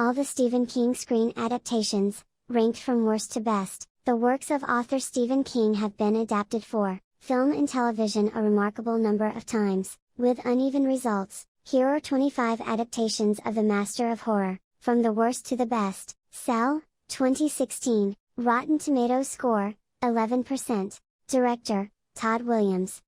All the Stephen King screen adaptations, ranked from worst to best, the works of author Stephen King have been adapted for film and television a remarkable number of times, with uneven results. Here are 25 adaptations of the master of horror, from the worst to the best. Cell, 2016, Rotten Tomatoes score, 11%. Director, Todd Williams.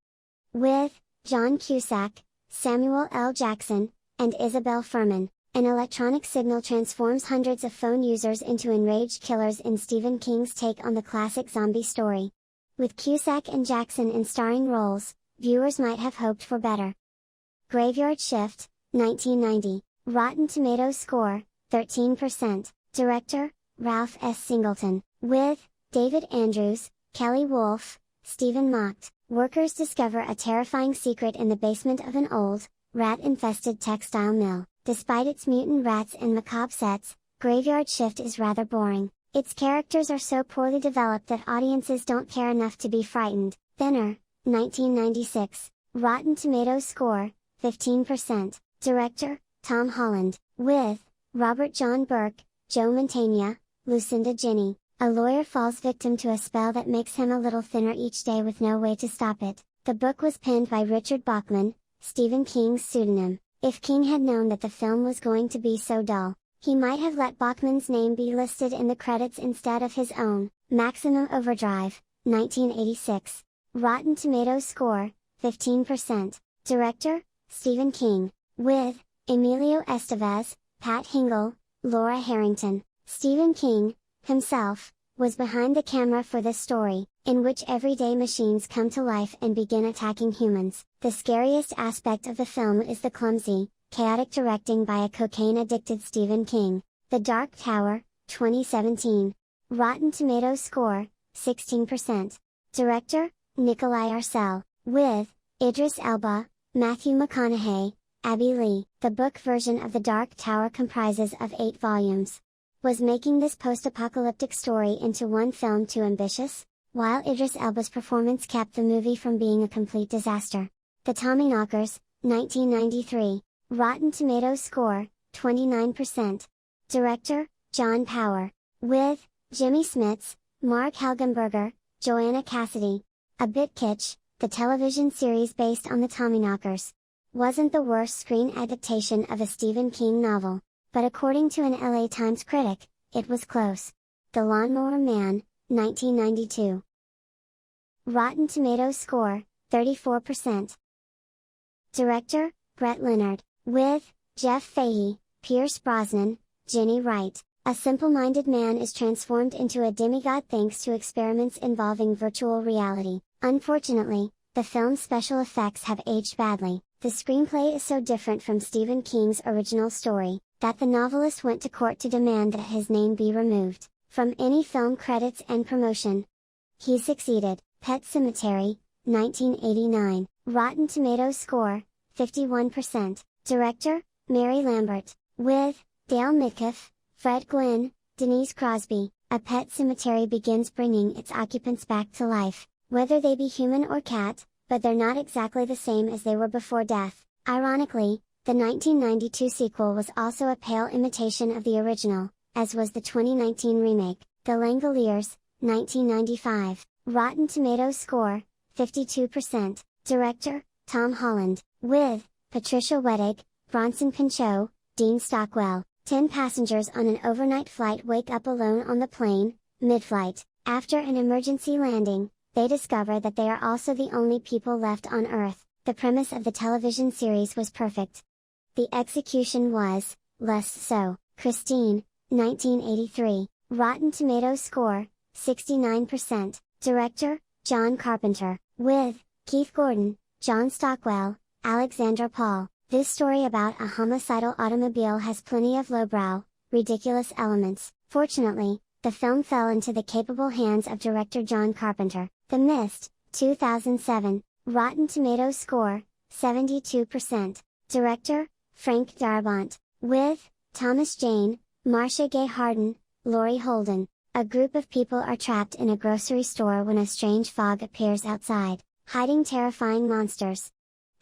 With John Cusack, Samuel L. Jackson, and Isabel Fuhrman, an electronic signal transforms hundreds of phone users into enraged killers in Stephen King's take on the classic zombie story. With Cusack and Jackson in starring roles, viewers might have hoped for better. Graveyard Shift, 1990, Rotten Tomatoes score, 13%. Director, Ralph S. Singleton. With David Andrews, Kelly Wolfe, Stephen Mocht. Workers discover a terrifying secret in the basement of an old, rat-infested textile mill. Despite its mutant rats and macabre sets, Graveyard Shift is rather boring. Its characters are so poorly developed that audiences don't care enough to be frightened. Thinner, 1996, Rotten Tomatoes score, 15%. Director, Tom Holland. With Robert John Burke, Joe Mantegna, Lucinda Ginny. A lawyer falls victim to a spell that makes him a little thinner each day with no way to stop it. The book was penned by Richard Bachman, Stephen King's pseudonym. If King had known that the film was going to be so dull, he might have let Bachman's name be listed in the credits instead of his own. Maximum Overdrive, 1986. Rotten Tomatoes score, 15%. Director, Stephen King. With Emilio Estevez, Pat Hingle, Laura Harrington. Stephen King, himself, was behind the camera for this story, in which everyday machines come to life and begin attacking humans. The scariest aspect of the film is the clumsy, chaotic directing by a cocaine-addicted Stephen King. The Dark Tower, 2017. Rotten Tomatoes score, 16%. Director, Nikolai Arcel. With Idris Elba, Matthew McConaughey, Abby Lee. The book version of The Dark Tower comprises of 8 volumes. Was making this post-apocalyptic story into one film too ambitious? While Idris Elba's performance kept the movie from being a complete disaster. The Tommyknockers, 1993. Rotten Tomatoes score, 29%. Director, John Power. With Jimmy Smits, Mark Helgenberger, Joanna Cassidy. A bit kitsch, the television series based on the Tommyknockers wasn't the worst screen adaptation of a Stephen King novel, but according to an LA Times critic, it was close. The Lawnmower Man, 1992. Rotten Tomatoes score, 34%. Director, Brett Leonard. With Jeff Fahey, Pierce Brosnan, Jenny Wright. A simple-minded man is transformed into a demigod thanks to experiments involving virtual reality. Unfortunately, the film's special effects have aged badly. The screenplay is so different from Stephen King's original story, that the novelist went to court to demand that his name be removed from any film credits and promotion. He succeeded. Pet Sematary, 1989. Rotten Tomatoes score, 51%. Director, Mary Lambert. With Dale Midkiff, Fred Gwynne, Denise Crosby. A Pet Sematary begins bringing its occupants back to life, whether they be human or cat, but they're not exactly the same as they were before death. Ironically, the 1992 sequel was also a pale imitation of the original, as was the 2019 remake, The Langoliers, 1995. Rotten Tomatoes score, 52%. Director, Tom Holland. With Patricia Wettig, Bronson Pinchot, Dean Stockwell. 10 passengers on an overnight flight wake up alone on the plane, mid-flight. After an emergency landing, they discover that they are also the only people left on Earth. The premise of the television series was perfect. The execution was less so. Christine, 1983. Rotten Tomatoes score, 69%. Director, John Carpenter. With Keith Gordon, John Stockwell, Alexandra Paul. This story about a homicidal automobile has plenty of lowbrow, ridiculous elements. Fortunately, the film fell into the capable hands of director John Carpenter. The Mist, 2007. Rotten Tomatoes score, 72%. Director, Frank Darabont. With Thomas Jane, Marcia Gay Harden, Laurie Holden. A group of people are trapped in a grocery store when a strange fog appears outside, hiding terrifying monsters.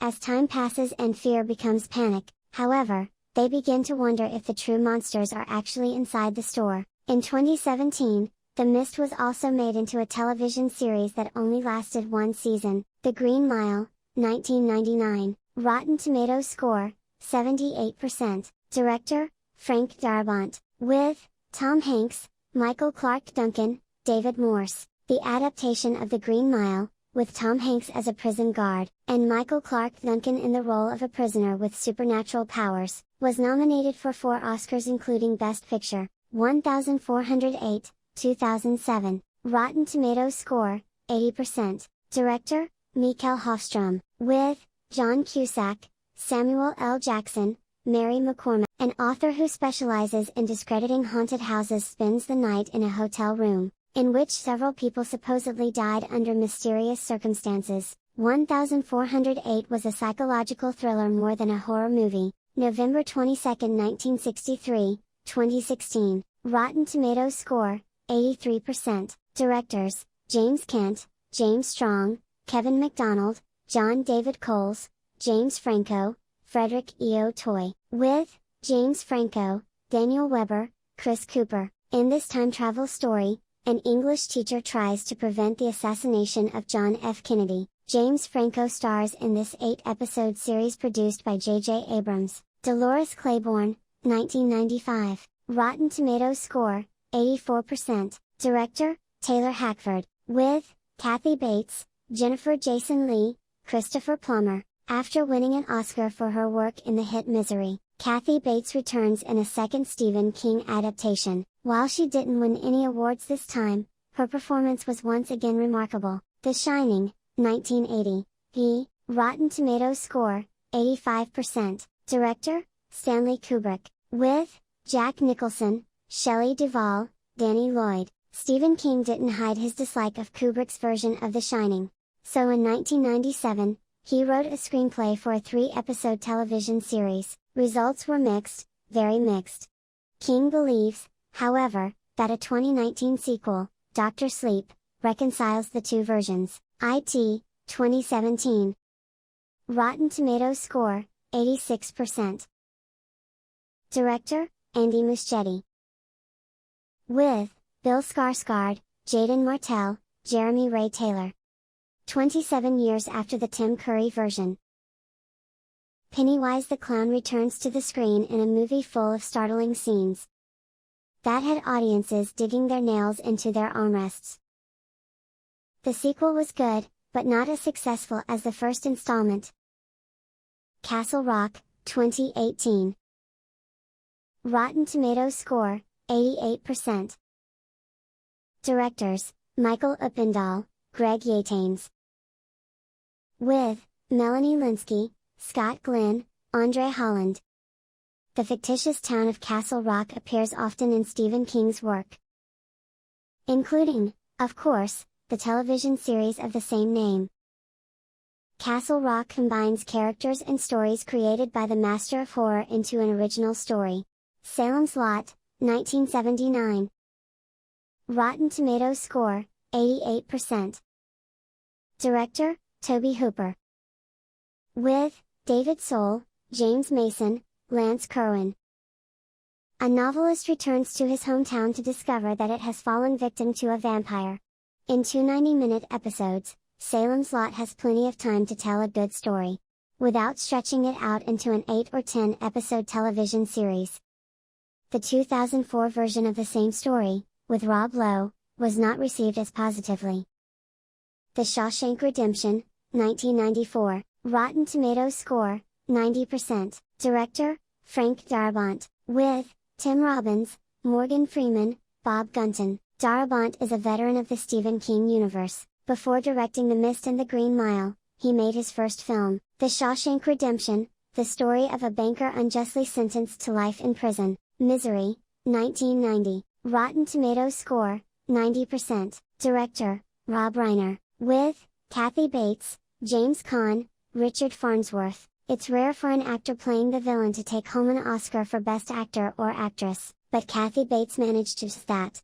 As time passes and fear becomes panic, however, They begin to wonder if the true monsters are actually inside the store. In 2017, The Mist was also made into a television series that only lasted one season, The Green Mile, 1999. Rotten Tomatoes score, 78%. Director, Frank Darabont. With Tom Hanks, Michael Clarke Duncan, David Morse. The adaptation of The Green Mile, with Tom Hanks as a prison guard, and Michael Clarke Duncan in the role of a prisoner with supernatural powers, was nominated for 4 Oscars including Best Picture, 1408, 2007. Rotten Tomatoes score, 80%. Director, Mikael Hofstrom. With John Cusack, Samuel L. Jackson, Mary McCormack. An author who specializes in discrediting haunted houses spends the night in a hotel room, in which several people supposedly died under mysterious circumstances. 1408 was a psychological thriller more than a horror movie. November 22, 1963, 2016. Rotten Tomatoes score, 83%. Directors, James Kent, James Strong, Kevin MacDonald, John David Coles, James Franco, Frederick E. O'Toole. With James Franco, Daniel Webber, Chris Cooper. In this time travel story, an English teacher tries to prevent the assassination of John F. Kennedy. James Franco stars in this 8-episode series produced by J.J. Abrams. Dolores Claiborne, 1995. Rotten Tomatoes score, 84%. Director, Taylor Hackford. With Kathy Bates, Jennifer Jason Leigh, Christopher Plummer. After winning an Oscar for her work in the hit Misery, Kathy Bates returns in a second Stephen King adaptation. While she didn't win any awards this time, her performance was once again remarkable. The Shining, 1980. Rotten Tomatoes score, 85%. Director, Stanley Kubrick. With Jack Nicholson, Shelley Duvall, Danny Lloyd. Stephen King didn't hide his dislike of Kubrick's version of The Shining. So in 1997, he wrote a screenplay for a 3-episode television series. Results were mixed, very mixed. King believes, however, that a 2019 sequel, Dr. Sleep, reconciles the two versions. IT, 2017. Rotten Tomatoes score, 86%. Director, Andy Muschietti. With Bill Skarsgård, Jaden Martell, Jeremy Ray Taylor. 27 years after the Tim Curry version. Pennywise the Clown returns to the screen in a movie full of startling scenes that had audiences digging their nails into their armrests. The sequel was good, but not as successful as the first installment. Castle Rock, 2018. Rotten Tomatoes score, 88%. Directors, Michael Uppendahl, Greg Yataines. With Melanie Linsky, Scott Glenn, Andre Holland. The fictitious town of Castle Rock appears often in Stephen King's work, including, of course, the television series of the same name. Castle Rock combines characters and stories created by the master of horror into an original story. Salem's Lot, 1979. Rotten Tomatoes score, 88%. Director, Tobe Hooper. With David Soul, James Mason, Lance Kerwin. A novelist returns to his hometown to discover that it has fallen victim to a vampire. In 2 90-minute episodes, Salem's Lot has plenty of time to tell a good story, without stretching it out into an 8 or 10 episode television series. The 2004 version of the same story, with Rob Lowe, was not received as positively. The Shawshank Redemption, 1994. Rotten Tomatoes score, 90%. Director, Frank Darabont. With Tim Robbins, Morgan Freeman, Bob Gunton. Darabont is a veteran of the Stephen King universe. Before directing The Mist and The Green Mile, he made his first film, The Shawshank Redemption, the story of a banker unjustly sentenced to life in prison. Misery, 1990. Rotten Tomatoes score, 90%. Director, Rob Reiner. With Kathy Bates, James Caan, Richard Farnsworth. It's rare for an actor playing the villain to take home an Oscar for Best Actor or Actress, but Kathy Bates managed just that.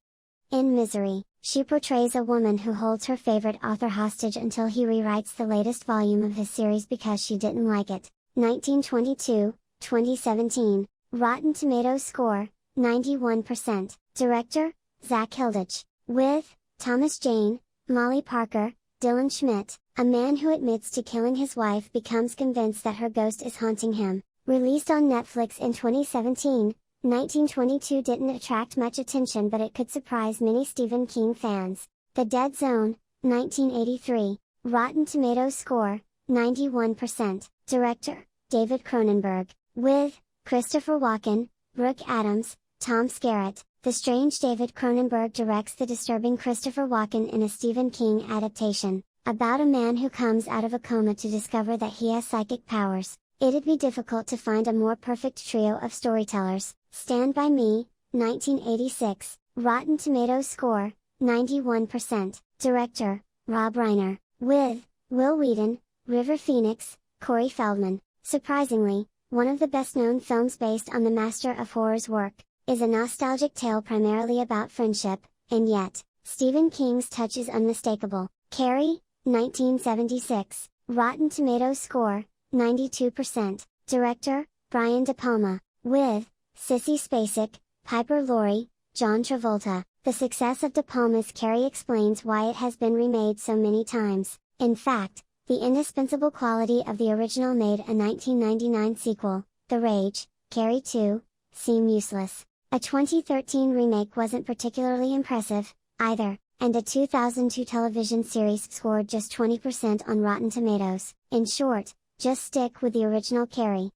In Misery, she portrays a woman who holds her favorite author hostage until he rewrites the latest volume of his series because she didn't like it. 1922, 2017. Rotten Tomatoes score, 91%. Director, Zach Hilditch. With Thomas Jane, Molly Parker, Dylan Schmidt. A man who admits to killing his wife becomes convinced that her ghost is haunting him. Released on Netflix in 2017, 1922 didn't attract much attention, but it could surprise many Stephen King fans. The Dead Zone, 1983. Rotten Tomatoes score, 91%. Director, David Cronenberg. With Christopher Walken, Brooke Adams, Tom Skerritt. The strange David Cronenberg directs the disturbing Christopher Walken in a Stephen King adaptation, about a man who comes out of a coma to discover that he has psychic powers. It'd be difficult to find a more perfect trio of storytellers. Stand By Me, 1986. Rotten Tomatoes score, 91%. Director, Rob Reiner. With Will Wheaton, River Phoenix, Corey Feldman. Surprisingly, one of the best-known films based on the master of horror's work, is a nostalgic tale primarily about friendship, and yet, Stephen King's touch is unmistakable. Carrie, 1976. Rotten Tomatoes score, 92%. Director, Brian De Palma. With Sissy Spacek, Piper Laurie, John Travolta. The success of De Palma's Carrie explains why it has been remade so many times. In fact, the indispensable quality of the original made a 1999 sequel, The Rage, Carrie 2, seem useless. A 2013 remake wasn't particularly impressive, either, and a 2002 television series scored just 20% on Rotten Tomatoes. In short, just stick with the original Carrie.